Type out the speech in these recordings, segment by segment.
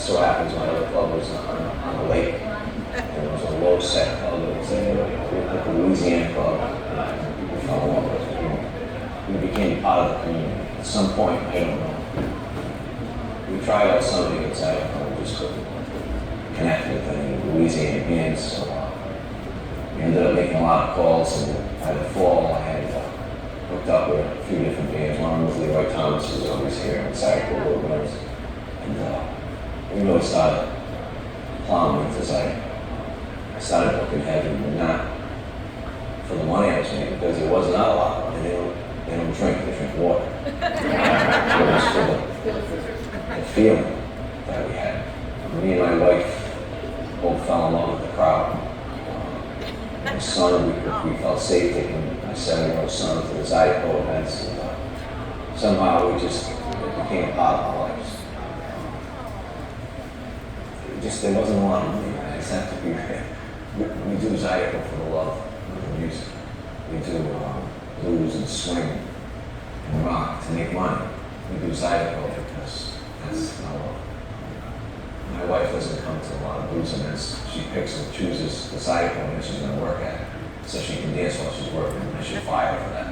so happens my other club was on the lake. And it was a low set club. It was like a Louisiana club. And people fell in love with it. We became part of the community. At some point, I don't know. We tried out something at Zydeco, we just couldn't connect with any Louisiana bands. So we ended up making a lot of calls, and by the fall, I had hooked up with a few different bands. One was Leroy Thomas, who was always here in Zydeco Wilderness. And we really started plowing into Zydeco. I started booking heavy, but not for the money I was making, because there was not a lot of money. They don't drink, they drink water. It was for the feeling that we had. Me and my wife both fell in love with the crowd. My son, we felt safe taking my 7-year-old son to the Zydeco events. And, somehow it became a part of our lives. There wasn't a lot of money. I just have to be there. We do Zydeco for the love of the music. We do blues and swing and rock to make money. We do Zydeco because that's our love. My wife doesn't come to a lot of blues events. She picks and chooses the Zydeco that she's going to work at, so she can dance while she's working. I should fire her for that.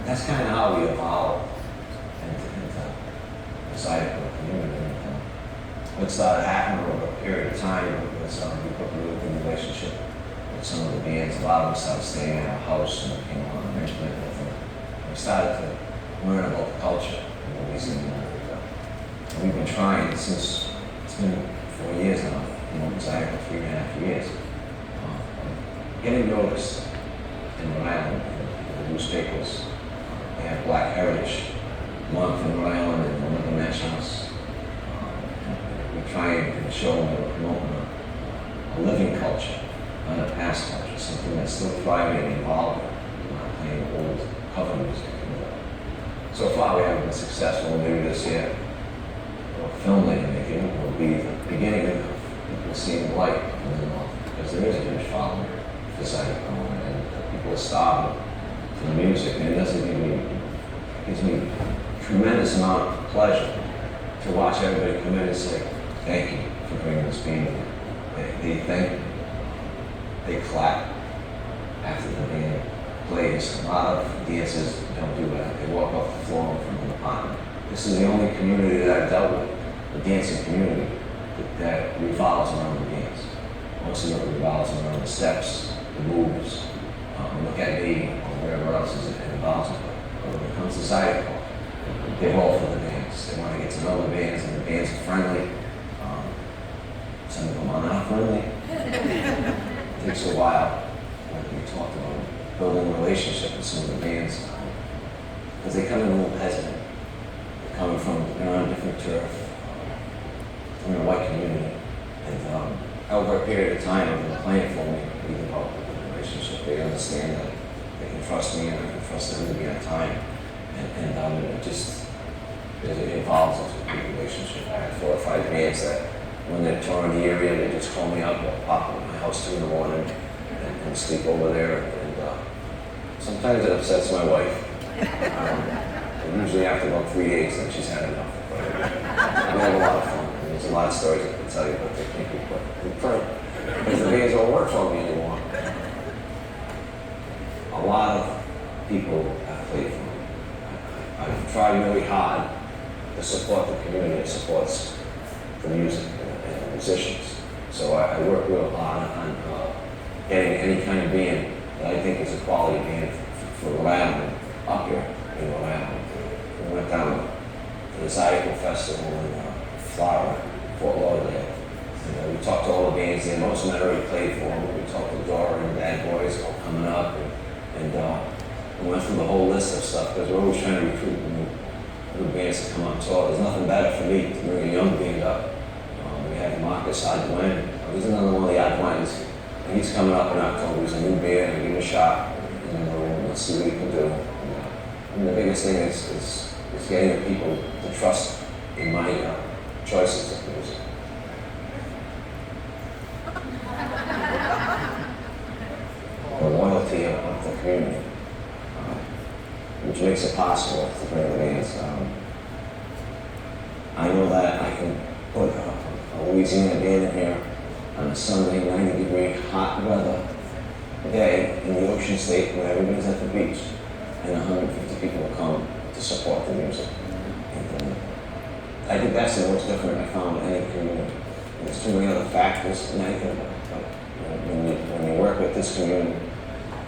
That's kind of how we evolved into the Zydeco community. What started happening over a period of time was we put a really good relationship with some of the bands. A lot of them started staying in our house and we came on and with them. We started to learn about the culture in Louisiana. And we've been trying since, it's been 4 years now, Zydeco 3.5 years. Getting noticed in Rhode Island, in the newspapers. They have Black Heritage Month in Rhode Island and one of the nationals. We try and show them that we're promoting a living culture, not a past culture, something that's still thriving and evolving. We're not playing old cover music. So far we haven't been successful. Maybe this year, or film that you're making will be the beginning of people seeing the light in the north, because there is a huge following for Zydeco, and people are starving for the music, and it gives me tremendous amount of pleasure to watch everybody come in and say, thank you for bringing this band in. They thank me. They clap after the band plays. A lot of dancers don't do that. They walk off the floor from the apartment. This is the only community that I've dealt with, the dancing community, that revolves around the dance. Most of it revolves around the steps, the moves. Look at me or wherever else it involves. But when it comes to Zydeco, they're all for the dance. They want to get to know the bands, and the bands are friendly. Some of them are not friendly. It takes a while, like we talked about, building a relationship with some of the bands, because they come in a little hesitant. They're coming from, on a different turf, from a white community, and over a period of time, they've been playing for me. We develop a relationship. They understand that they can trust me, and I can trust them to be on time, and it evolves into a good relationship. I have 4 or 5 bands that, when they're touring the area, they just call me up or pop up at my house 2 in the morning and sleep over there. And sometimes it upsets my wife. And usually after about 3 days, then she's had enough. But we have a lot of fun. And there's a lot of stories I can tell you, but they can't be put in print because the bands don't work for me anymore. A lot of people have played for me. I've tried really hard to support the community that supports the music and the musicians. So I work real hard on getting any kind of band that I think is a quality band for Rhode Island up here in Rhode Island. We went down to the Zydeco Festival in Florida, Fort Lauderdale. And we talked to all the bands there. Most of them had already played for them. We talked to Dora and the Bad Boys all coming up, and we went through the whole list of stuff, because we're always trying to recruit new bands to come up. So there's nothing better for me to bring a young band up. We have Marcus Adwin. He's another one of the Adwins. And he's coming up in October. He's a new band. We give him a shot. And let's see what he can do. And the biggest thing is getting the people to trust in my choices of music. The loyalty of the community, which makes it possible to bring the bands. I know that I can put a Louisiana band in here on a Sunday 90-degree hot weather day in the ocean state when everybody's at the beach, and 150 people will come to support the music. And, I think that's the most different I found in any community. There's too many other factors, and I think when you work with this community,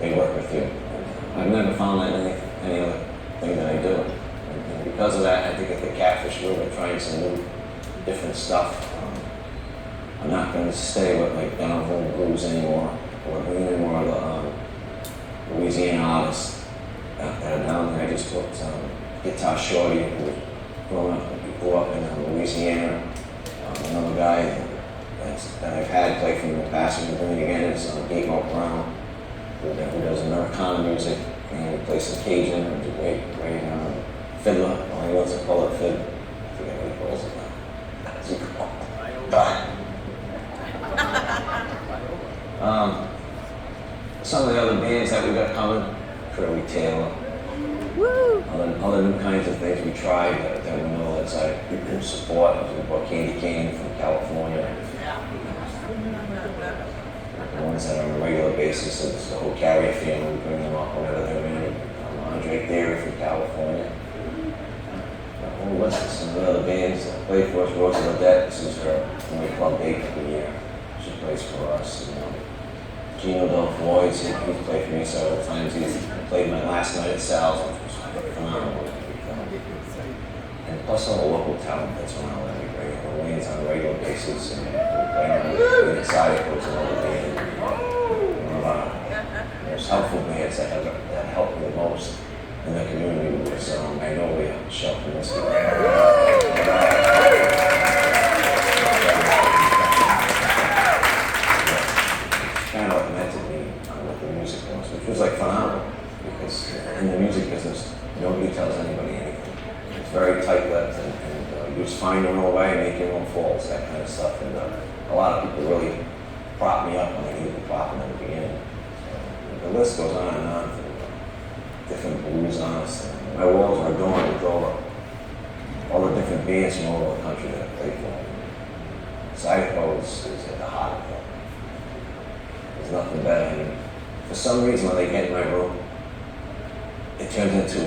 they work with you. And I've never found that in any other thing that I do. And because of that, I think at the Catfish we're trying some new, different stuff. I'm not going to stay with like down home blues anymore, or any more of the Louisiana artists that are down there. I just put Guitar Shorty, who grew up in Louisiana. Another guy that I've had play from the past and doing it again is Gatemouth Brown, who does Americana music, and he plays some Cajun, and he's a great fiddler. Well, he wants to call it fiddle. I forget what he calls it now. What's he called? Some of the other bands that we got coming, Curly Taylor, other new kinds of things we tried that we know that's like people support. We brought Candy Cane from California. The ones that are on a regular basis, it's the whole Carrier family, we bring them up whenever they're in. Andre Theory from California. A whole list of some of the other bands that play for us. Rosa Ledette, this is her only club date of the year. She plays for us. Gino Del Floyd's, he's played for me several times. He's played my last night at Sal's, which was phenomenal. And plus all the local talent that's around that we bring. Wayne's on a regular basis, and we play on the side of course another band. One of the most helpful bands that helped me the most in the community was Magnolia, Shelton Whiskey. Kind of meant to me what the music was, which was like phenomenal, because in the music business, nobody tells anybody anything. It's very tight-lipped, and you just find your own way, make your own faults, that kind of stuff. And a lot of people really prop me up when they needed propping in the beginning. The list goes on and on from different blues artists. My walls are adorned with all the different bands from all over the country that I played for. Zydeco is at the heart of it. There's nothing better. And for some reason, when they get in my room, it turns into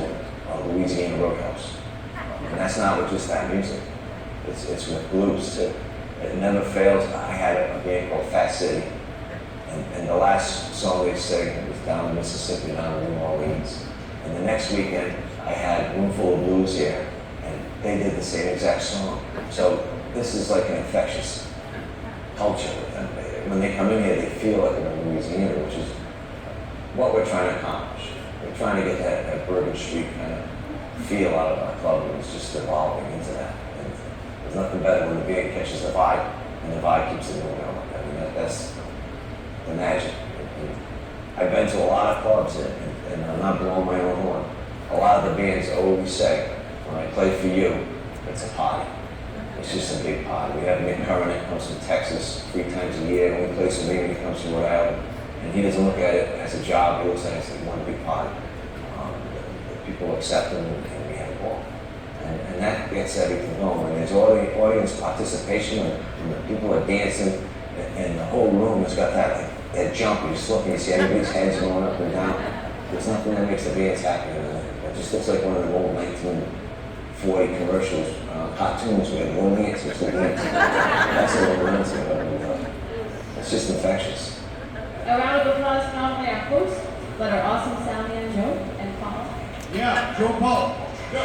a Louisiana roadhouse. And that's not with just that music. It's with blues too. It never fails. I had a band called Fat City. And the last song they sang was down in Mississippi, down in New Orleans. And the next weekend, I had Room Full of Blues here, and they did the same exact song. So this is like an infectious culture with them. When they come in here, they feel like they're in Louisiana, which is what we're trying to accomplish. We're trying to get that Bourbon Street kind of feel out of our club, and it's just evolving into that. And there's nothing better when the band catches the vibe, and the vibe keeps it moving on. I mean, that's the magic. I've been to a lot of clubs, and I'm not blowing my own horn. A lot of the bands always say, when I play for you, it's a party. It's just a big party. We have Nick Curran that comes from Texas 3 times a year, and we play some He comes from Rhode Island. And he doesn't look at it as a job, he looks at it as one big party. The people accept him, and we have a ball. And that gets everything going. And there's audience participation, and the people are dancing, and the whole room has got that jump. You just look and you see everybody's heads going up and down. There's nothing that makes the bands happy. It just looks like one of the old 1940 commercials, cartoons where the old dancers are dancing. That's what we're into. It's just infectious. A round of applause now for our hosts, but our awesome sound man, Joe and Paul. Yeah, Joe Paul. Go.